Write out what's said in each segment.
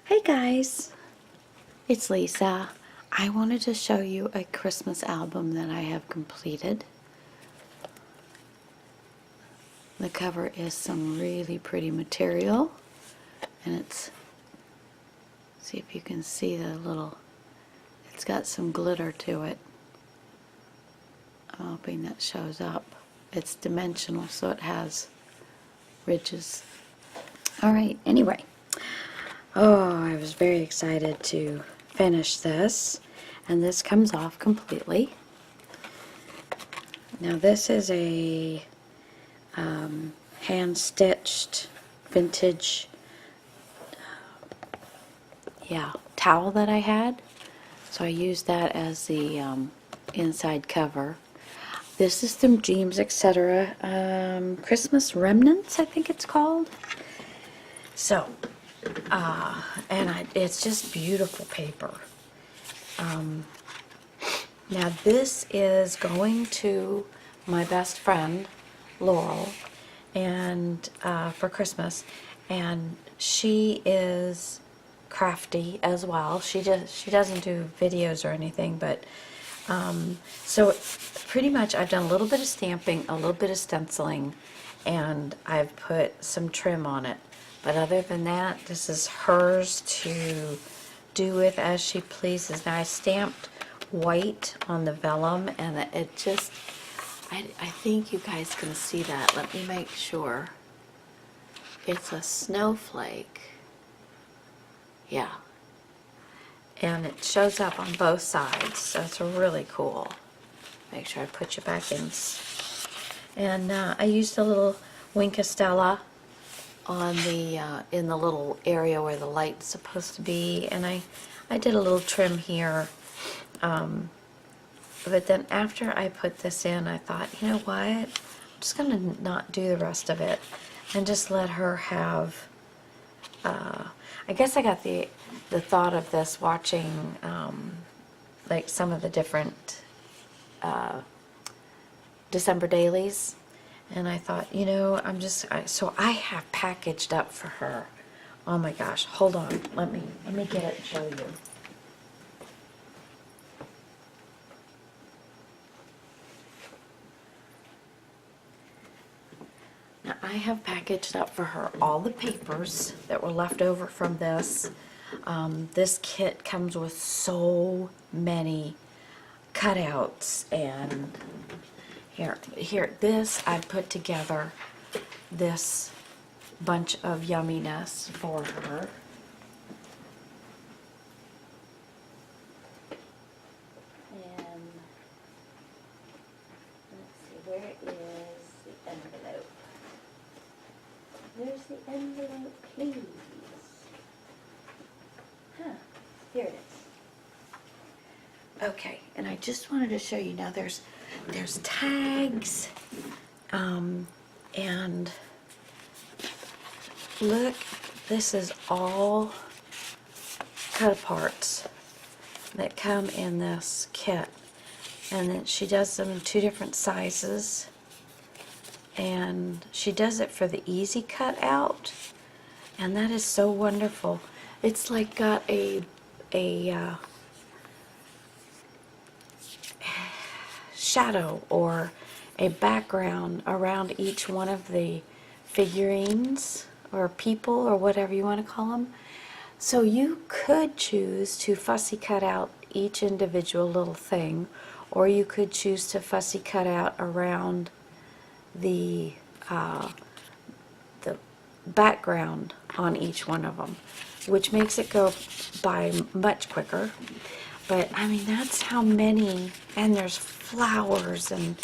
Hey guys, it's Lisa. I wanted to show you a Christmas album that I have completed. The cover is some really pretty material, and see if you can see it's got some glitter to it. I'm hoping that shows up. It's dimensional, so it has ridges. Alright, anyway. Oh, I was very excited to finish this, and this comes off completely. Now this is a hand-stitched vintage towel that I had, so I used that as the inside cover. This is from Dreamz, etc. Christmas Remnants, I think it's called. So it's just beautiful paper. Now this is going to my best friend Laurel, and for Christmas, and she is crafty as well. She doesn't do videos or anything, but so pretty much I've done a little bit of stamping, a little bit of stenciling, and I've put some trim on it. But other than that, this is hers to do with as she pleases. Now I stamped white on the vellum, and it just, I think you guys can see that. Let me make sure. It's a snowflake. Yeah. And it shows up on both sides, so it's really cool. Make sure I put you back in. And I used a little Wink Estella on the in the little area where the light's supposed to be, and I did a little trim here, but then after I put this in, I thought, you know what, I'm just gonna not do the rest of it and just let her have I guess I got the thought of this watching like some of the different December dailies. And I thought, you know, so I have packaged up for her. Oh my gosh, hold on. Let me get it and show you. Now I have packaged up for her all the papers that were left over from this. This kit comes with so many cutouts, and here, this I put together this bunch of yumminess for her. And let's see, where is the envelope? Where's the envelope, please? Huh, here it is. Okay, and I just wanted to show you, now there's tags, and look, this is all cut aparts that come in this kit, and then she does them in 2 different sizes, and she does it for the easy cut out, and that is so wonderful. It's like got a shadow or a background around each one of the figurines or people or whatever you want to call them. So you could choose to fussy cut out each individual little thing, or you could choose to fussy cut out around the background on each one of them, which makes it go by much quicker. But I mean, that's how many, and there's flowers and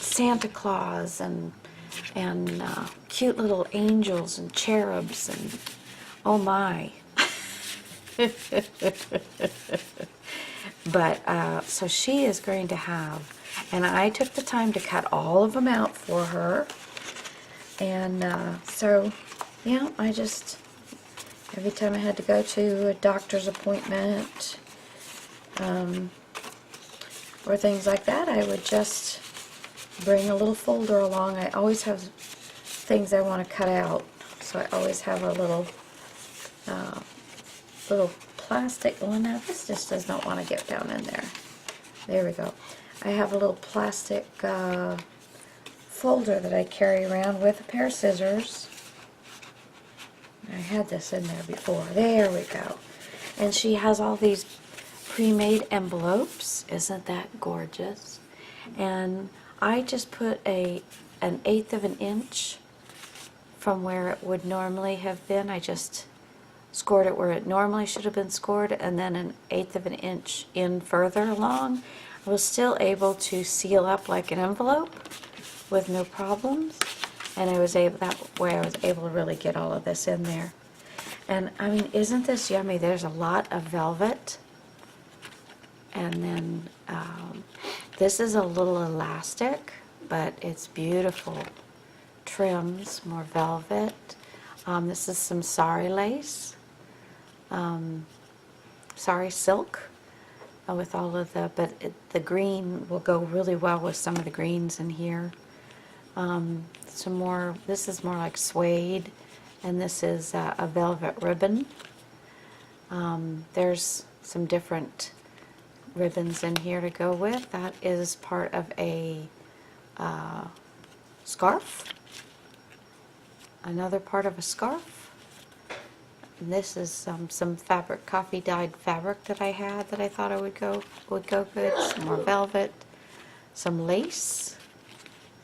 Santa Claus and cute little angels and cherubs, and oh my. But so she is going to have, and I took the time to cut all of them out for her, and so yeah, I just, every time I had to go to a doctor's appointment or things like that, I would just bring a little folder along. I always have things I want to cut out, so I always have a little little plastic, well now this just does not want to get down in there. There we go. I have a little plastic folder that I carry around with a pair of scissors. I had this in there before. There we go. And she has all these pre-made envelopes. Isn't that gorgeous? And I just put an 1/8 of an inch from where it would normally have been. I just scored it where it normally should have been scored, and then 1/8 of an inch in further along. I was still able to seal up like an envelope with no problems, and that way I was able to really get all of this in there. And I mean, isn't this yummy? There's a lot of velvet, and then this is a little elastic, but it's beautiful. Trims, more velvet. This is some sari lace, sari silk, with all of the green will go really well with some of the greens in here. Some more, this is more like suede, and this is a velvet ribbon. There's some different ribbons in here to go with. That is part of a scarf. Another part of a scarf. And this is some fabric, coffee dyed fabric that I had that I thought would go good. Some more velvet, some lace,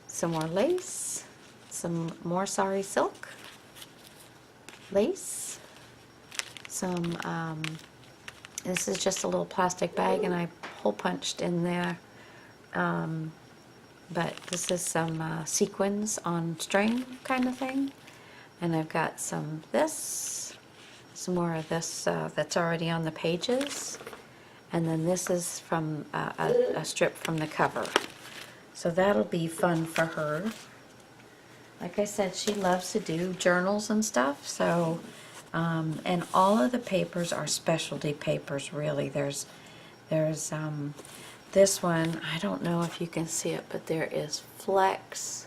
some more lace, some more sari silk, lace, some. This is just a little plastic bag, and I hole punched in there. But this is some sequins on string kind of thing. And I've got some more of this that's already on the pages. And then this is from a strip from the cover. So that'll be fun for her. Like I said, she loves to do journals and stuff. So, and all of the papers are specialty papers, really. There's this one, I don't know if you can see it, but there is flecks.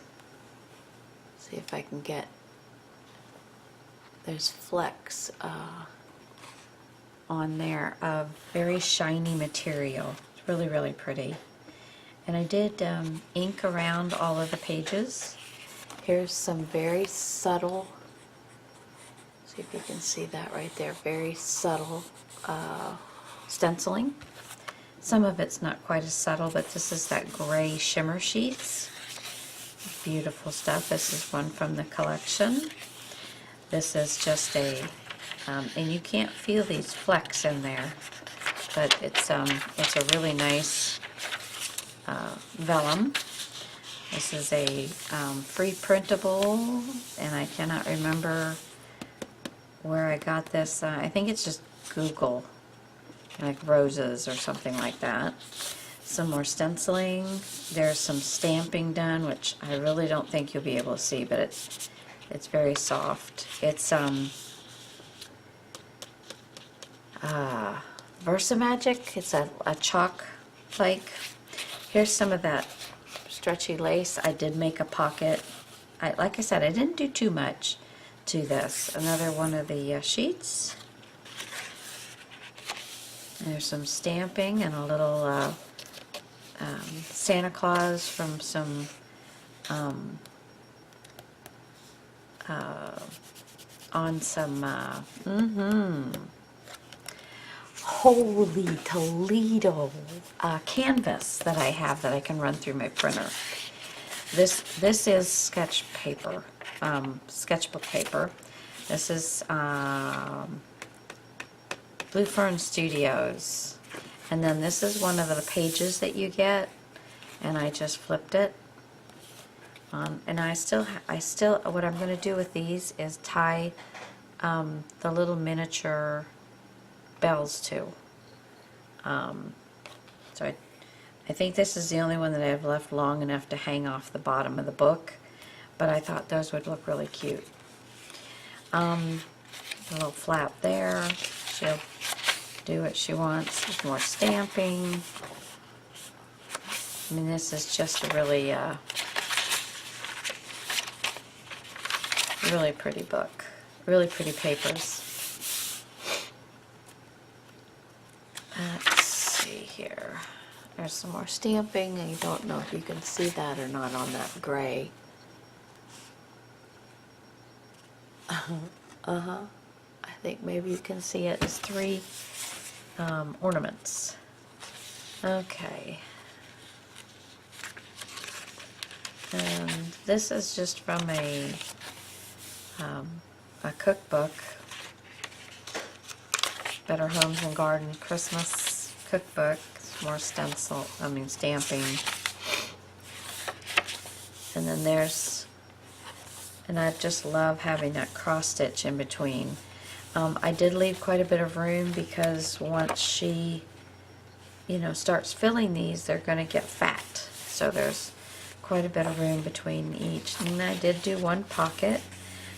See if I can get, there's flecks on there of very shiny material. It's really, really pretty. And I did ink around all of the pages. Here's some very subtle, see if you can see that right there, very subtle stenciling. Some of it's not quite as subtle, but this is that gray shimmer sheets. Beautiful stuff. This is one from the collection. This is just a, and you can't feel these flecks in there, but it's a really nice vellum. This is a free printable, and I cannot remember where I got this. I think it's just Google, like roses or something like that. Some more stenciling. There's some stamping done, which I really don't think you'll be able to see, but it's very soft. It's Versamagic. It's a chalk flake. Here's some of that stretchy lace. I did make a pocket. Like I said, I didn't do too much to this. Another one of the sheets. There's some stamping and a little Santa Claus from some on some Holy Toledo canvas that I have that I can run through my printer. This is sketch paper, sketchbook paper. This is Blue Fern Studios, and then this is one of the pages that you get, and I just flipped it. And I still, what I'm going to do with these is tie the little miniature bells to. So I think this is the only one that I've left long enough to hang off the bottom of the book, but I thought those would look really cute. A little flap there. She'll do what she wants. There's more stamping. I mean, this is just a really, really pretty book. Really pretty papers. Let's see here. There's some more stamping. I don't know if you can see that or not on that gray. I think maybe you can see it as 3 ornaments. Okay. And this is just from a cookbook, Better Homes and Garden Christmas cookbook. It's more stamping. And then there's, and I just love having that cross stitch in between. I did leave quite a bit of room because once she, starts filling these, they're going to get fat. So there's quite a bit of room between each. And I did do one pocket.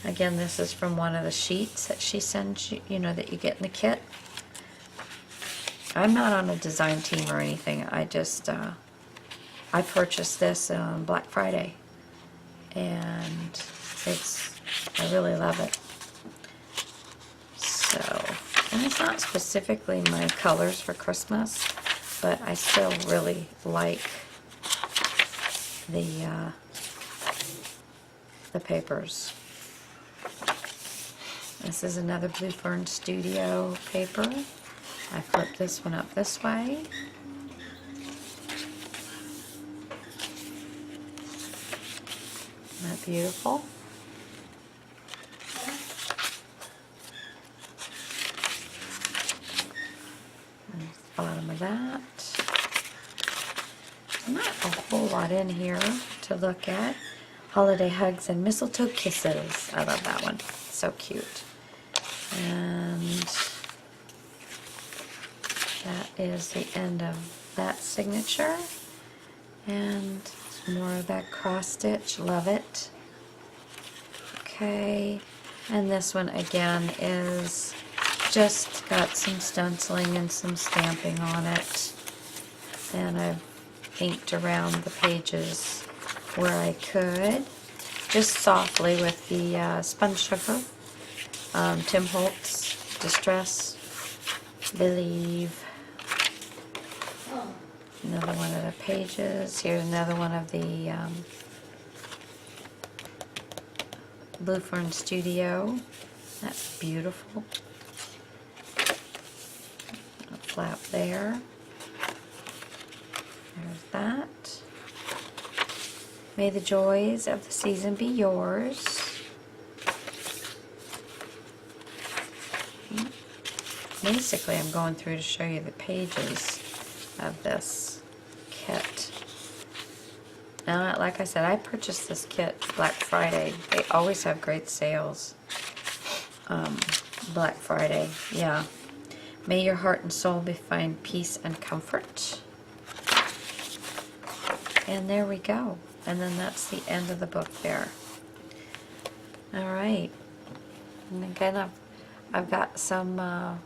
Again, this is from one of the sheets that she sends you, that you get in the kit. I'm not on a design team or anything. I just, I purchased this on Black Friday. And I really love it. So, and it's not specifically my colors for Christmas, but I still really like the papers. This is another Blue Fern Studio paper. I flip this one up this way. Isn't that beautiful? And the bottom of that. Not a whole lot in here to look at. Holiday Hugs and Mistletoe Kisses. I love that one. So cute. And that is the end of that signature. And more of that cross stitch. Love it. Okay. And this one again is just got some stenciling and some stamping on it. And I've inked around the pages where I could. Just softly with the sponge sugar. Tim Holtz Distress, Believe. Another one of the pages. Here's another one of the Blue Fern Studio. That's beautiful. A flap there. There's that. May the joys of the season be yours. Basically, I'm going through to show you the pages of this kit. Now, like I said, I purchased this kit Black Friday. They always have great sales. Black Friday, yeah. May your heart and soul find peace and comfort. And there we go. And then that's the end of the book there. All right. And again, I've got some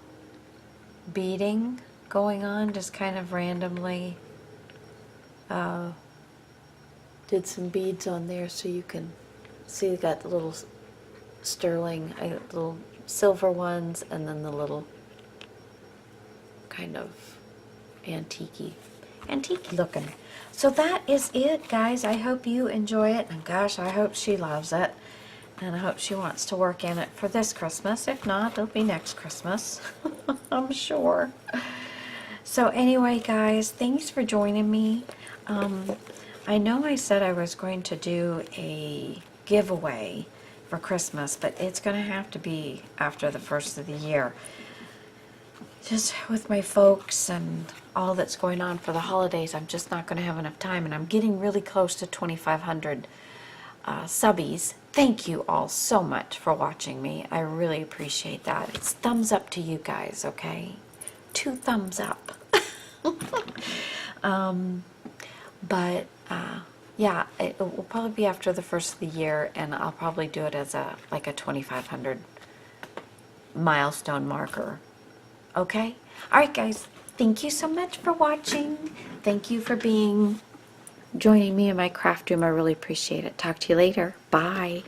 beading going on, just kind of randomly did some beads on there so you can see. Got the little sterling, little silver ones, and then the little kind of antique looking. So that is it, guys. I hope you enjoy it, and gosh, I hope she loves it, and I hope she wants to work in it for this Christmas. If not, it'll be next Christmas. I'm sure. So anyway, guys, thanks for joining me. I know I said I was going to do a giveaway for Christmas, but it's going to have to be after the first of the year. Just with my folks and all that's going on for the holidays, I'm just not going to have enough time, and I'm getting really close to 2,500 subbies. Thank you all so much for watching me. I really appreciate that. It's thumbs up to you guys, okay? 2 thumbs up. Yeah, it will probably be after the first of the year, and I'll probably do it as like a 2,500 milestone marker. Okay? Alright, guys. Thank you so much for watching. Thank you for joining me in my craft room. I really appreciate it. Talk to you later. Bye.